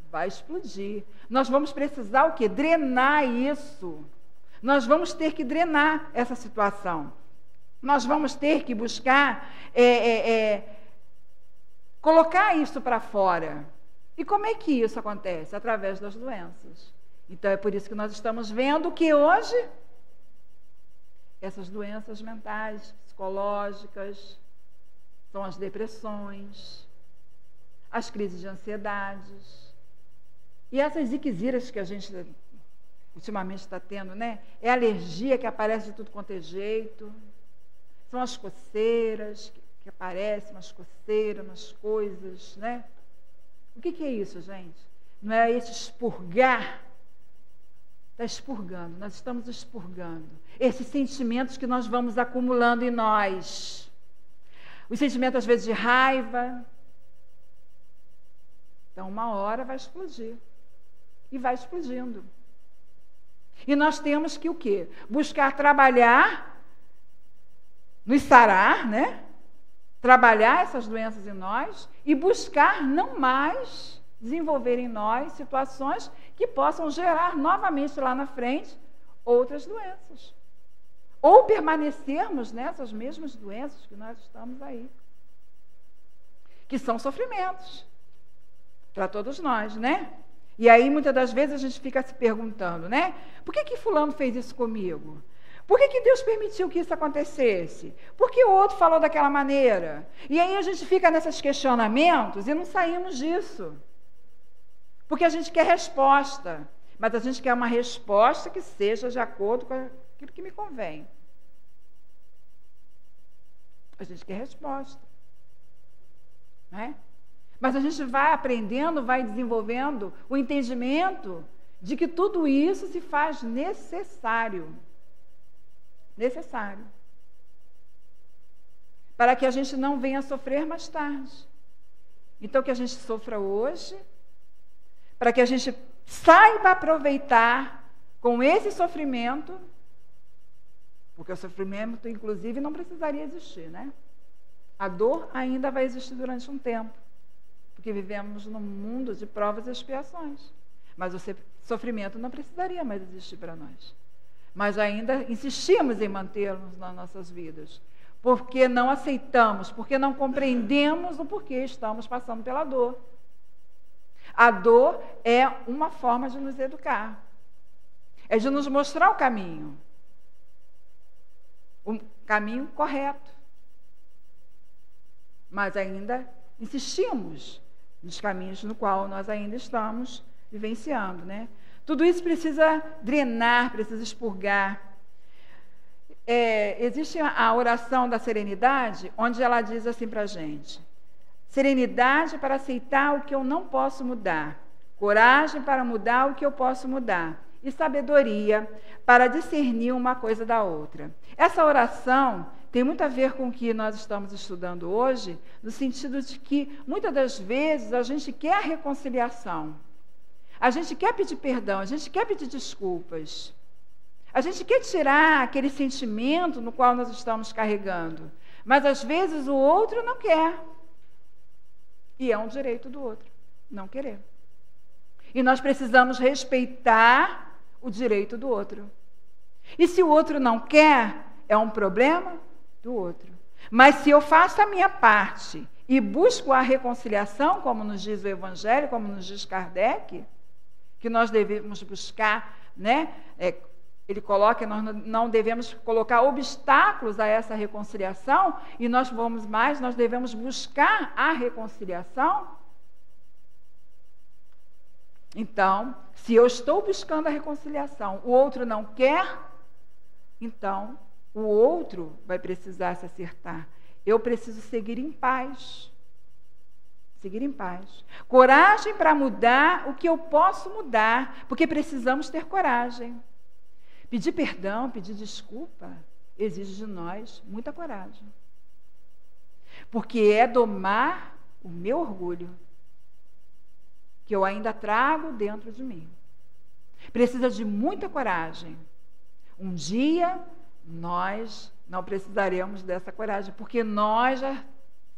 Vai explodir. Nós vamos precisar o quê? Drenar isso. Nós vamos ter que drenar essa situação. Nós vamos ter que buscar colocar isso para fora. E como é que isso acontece? Através das doenças. Então é por isso que nós estamos vendo que hoje essas doenças mentais, psicológicas, são as depressões, as crises de ansiedades. E essas ziqueziras que a gente ultimamente está tendo, né? É a alergia que aparece de tudo quanto é jeito. São as coceiras que aparecem, umas coceiras, umas coisas, né? O que é isso, gente? Não é esse expurgar? Está expurgando, nós estamos expurgando. Esses sentimentos que nós vamos acumulando em nós. Os sentimentos, às vezes, de raiva. Então, uma hora vai explodir. E vai explodindo. E nós temos que o quê? Buscar trabalhar, nos sarar, né? Trabalhar essas doenças em nós e buscar não mais desenvolver em nós situações que possam gerar novamente lá na frente outras doenças. Ou permanecermos nessas mesmas doenças que nós estamos aí. Que são sofrimentos para todos nós, né? E aí, muitas das vezes, a gente fica se perguntando, né? Por que fulano fez isso comigo? Por que Deus permitiu que isso acontecesse? Por que o outro falou daquela maneira? E aí a gente fica nesses questionamentos e não saímos disso. Porque a gente quer resposta. Mas a gente quer uma resposta que seja de acordo com aquilo que me convém. A gente quer resposta. Né? Mas a gente vai aprendendo, vai desenvolvendo o entendimento de que tudo isso se faz necessário. Necessário. para que a gente não venha sofrer mais tarde. Então, que a gente sofra hoje, para que a gente saiba aproveitar com esse sofrimento, porque o sofrimento, inclusive, não precisaria existir, né? A dor ainda vai existir durante um tempo, porque vivemos num mundo de provas e expiações. Mas o sofrimento não precisaria mais existir para nós. Mas ainda insistimos em mantê-los nas nossas vidas, porque não aceitamos, porque não compreendemos o porquê estamos passando pela dor. A dor é uma forma de nos educar, é de nos mostrar o caminho correto. Mas ainda insistimos nos caminhos no qual nós ainda estamos vivenciando, né? Tudo isso precisa drenar, precisa expurgar. Existe a oração da serenidade, onde ela diz assim para a gente: serenidade para aceitar o que eu não posso mudar, coragem para mudar o que eu posso mudar, e sabedoria para discernir uma coisa da outra. Essa oração tem muito a ver com o que nós estamos estudando hoje, no sentido de que, muitas das vezes, a gente quer a reconciliação, a gente quer pedir perdão, a gente quer pedir desculpas, a gente quer tirar aquele sentimento no qual nós estamos carregando, mas às vezes o outro não quer, e é um direito do outro não querer. E nós precisamos respeitar o direito do outro. E se o outro não quer, é um problema do outro. Mas se eu faço a minha parte e busco a reconciliação, como nos diz o Evangelho, como nos diz Kardec, que nós devemos buscar, né? Ele coloca que nós não devemos colocar obstáculos a essa reconciliação, e nós devemos buscar a reconciliação. Então, se eu estou buscando a reconciliação, o outro não quer, então o outro vai precisar se acertar. Eu preciso seguir em paz. Seguir em paz. Coragem para mudar o que eu posso mudar, porque precisamos ter coragem. Pedir perdão, pedir desculpa, exige de nós muita coragem. Porque é domar o meu orgulho, que eu ainda trago dentro de mim. Precisa de muita coragem. Um dia nós não precisaremos dessa coragem, porque nós já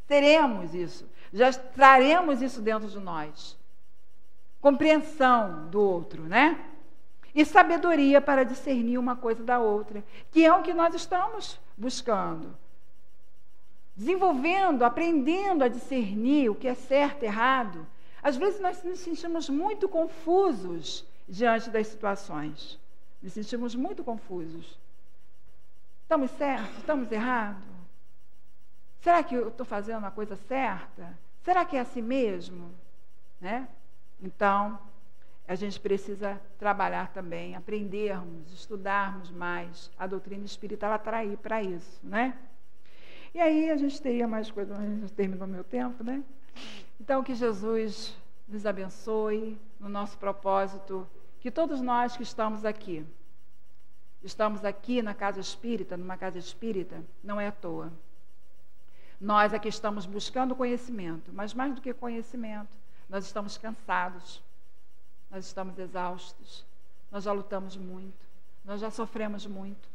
teremos isso, já traremos isso dentro de nós. Compreensão do outro, né? E sabedoria para discernir uma coisa da outra, que é o que nós estamos buscando. Desenvolvendo, aprendendo a discernir o que é certo e errado. Às vezes nós nos sentimos muito confusos diante das situações. Nos sentimos muito confusos. Estamos certos? Estamos errados? Será que eu estou fazendo a coisa certa? Será que é assim mesmo? Né? Então, a gente precisa trabalhar também, aprendermos, estudarmos mais. A doutrina espírita, ela atrai para isso, né? E aí a gente teria mais coisas, mas a gente terminou meu tempo, né? Então, que Jesus nos abençoe no nosso propósito, que todos nós que estamos aqui na casa espírita, numa casa espírita, não é à toa. Nós aqui estamos buscando conhecimento, mas mais do que conhecimento, nós estamos cansados, nós estamos exaustos, nós já lutamos muito, nós já sofremos muito.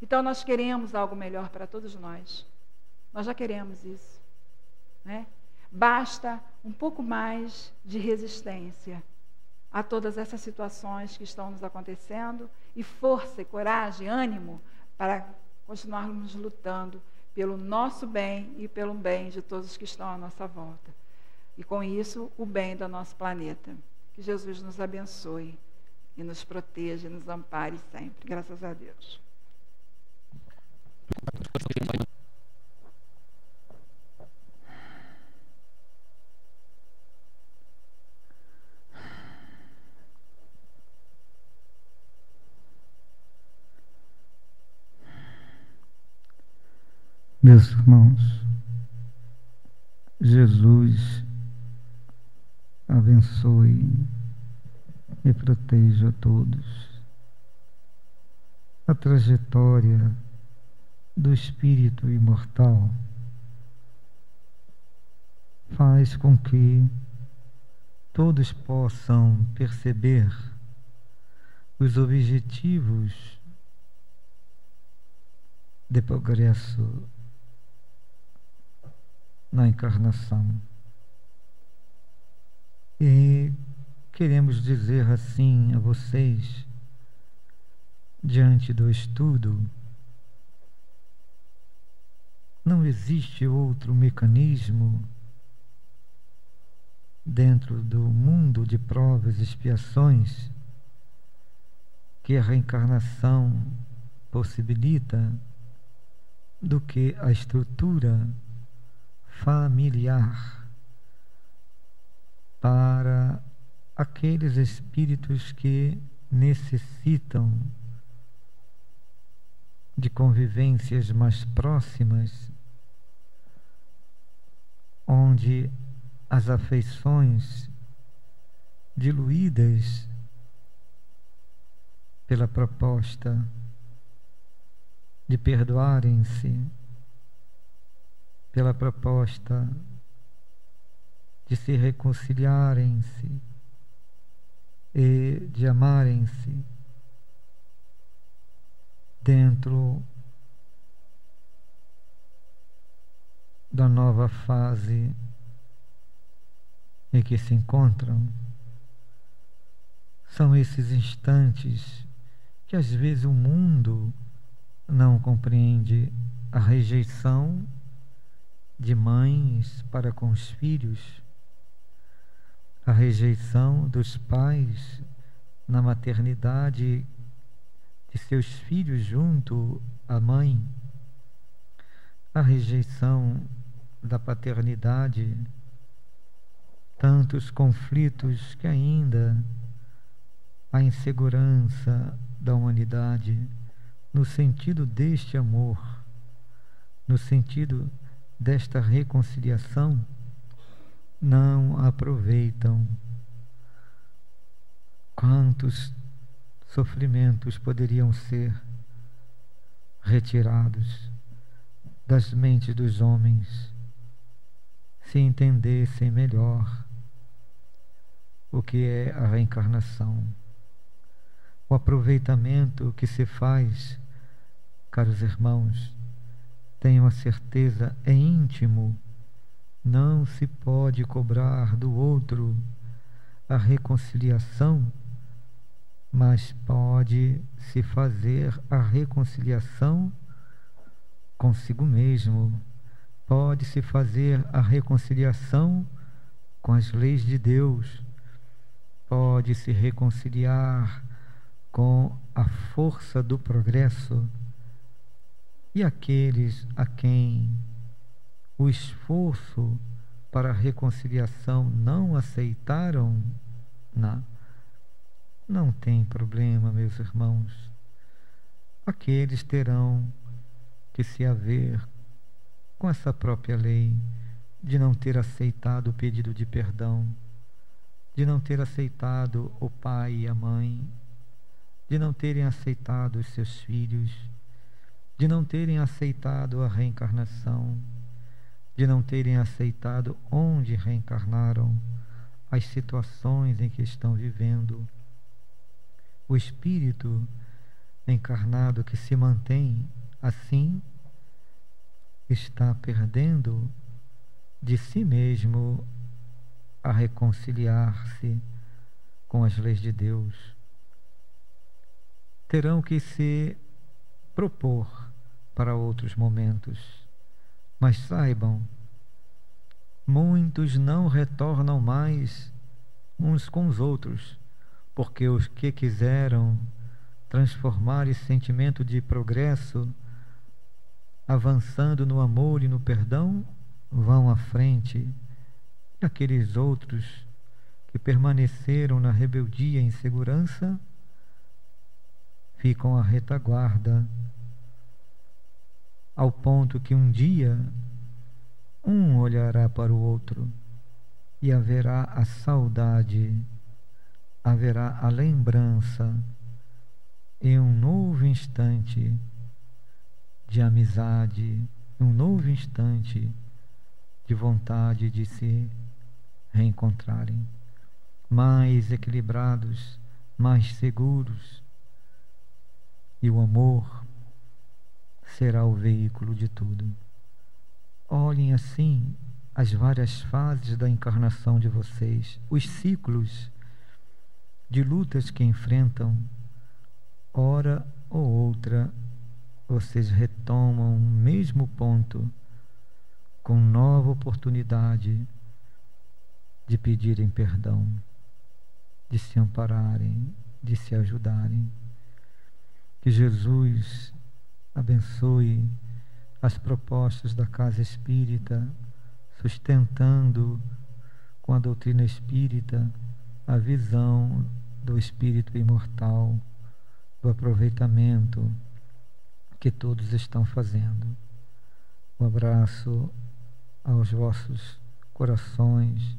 Então, nós queremos algo melhor para todos nós. Nós já queremos isso, né? Basta um pouco mais de resistência a todas essas situações que estão nos acontecendo, e força, e coragem, ânimo para continuarmos lutando pelo nosso bem e pelo bem de todos que estão à nossa volta. E com isso, o bem do nosso planeta. Que Jesus nos abençoe e nos proteja e nos ampare sempre. Graças a Deus. Meus irmãos, Jesus abençoe e proteja a todos. A trajetória do espírito imortal faz com que todos possam perceber os objetivos de progresso na encarnação. E queremos dizer assim a vocês, diante do estudo, não existe outro mecanismo dentro do mundo de provas e expiações que a reencarnação possibilita do que a estrutura familiar para aqueles espíritos que necessitam de convivências mais próximas, onde as afeições diluídas pela proposta de perdoarem-se, pela proposta de se reconciliarem-se e de amarem-se dentro da nova fase em que se encontram. São esses instantes que às vezes o mundo não compreende a rejeição de mães para com os filhos, a rejeição dos pais na maternidade de seus filhos junto à mãe, a rejeição da paternidade, tantos conflitos que ainda a insegurança da humanidade no sentido deste amor, no sentido desta reconciliação, não aproveitam. Quantos sofrimentos poderiam ser retirados das mentes dos homens se entendessem melhor o que é a reencarnação. O aproveitamento que se faz, caros irmãos, tenham a certeza, é íntimo. Não se pode cobrar do outro a reconciliação, mas pode-se fazer a reconciliação consigo mesmo. Pode-se fazer a reconciliação com as leis de Deus. Pode-se reconciliar com a força do progresso. E aqueles a quem o esforço para a reconciliação não aceitaram, não tem problema, meus irmãos. Aqueles terão que se haver com essa própria lei de não ter aceitado o pedido de perdão, de não ter aceitado o pai e a mãe, de não terem aceitado os seus filhos, de não terem aceitado a reencarnação, de não terem aceitado onde reencarnaram, as situações em que estão vivendo. O espírito encarnado que se mantém assim está perdendo de si mesmo a reconciliar-se com as leis de Deus. Terão que se propor para outros momentos, mas saibam, muitos não retornam mais uns com os outros, porque os que quiseram transformar esse sentimento de progresso, avançando no amor e no perdão, vão à frente. E aqueles outros que permaneceram na rebeldia e insegurança ficam à retaguarda, ao ponto que um dia um olhará para o outro e haverá a saudade, haverá a lembrança em um novo instante de amizade, um novo instante de vontade de se reencontrarem, mais equilibrados, mais seguros, e o amor será o veículo de tudo. Olhem assim as várias fases da encarnação de vocês, os ciclos de lutas que enfrentam. Hora ou outra, vocês retomam o mesmo ponto, com nova oportunidade de pedirem perdão, de se ampararem, de se ajudarem. Que Jesus abençoe as propostas da Casa Espírita, sustentando com a doutrina espírita a visão do espírito imortal, do aproveitamento que todos estão fazendo. Um abraço aos vossos corações,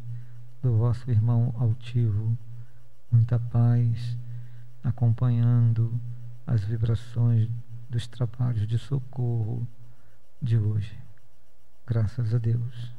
do vosso irmão altivo, muita paz, acompanhando as vibrações dos trabalhos de socorro de hoje. Graças a Deus.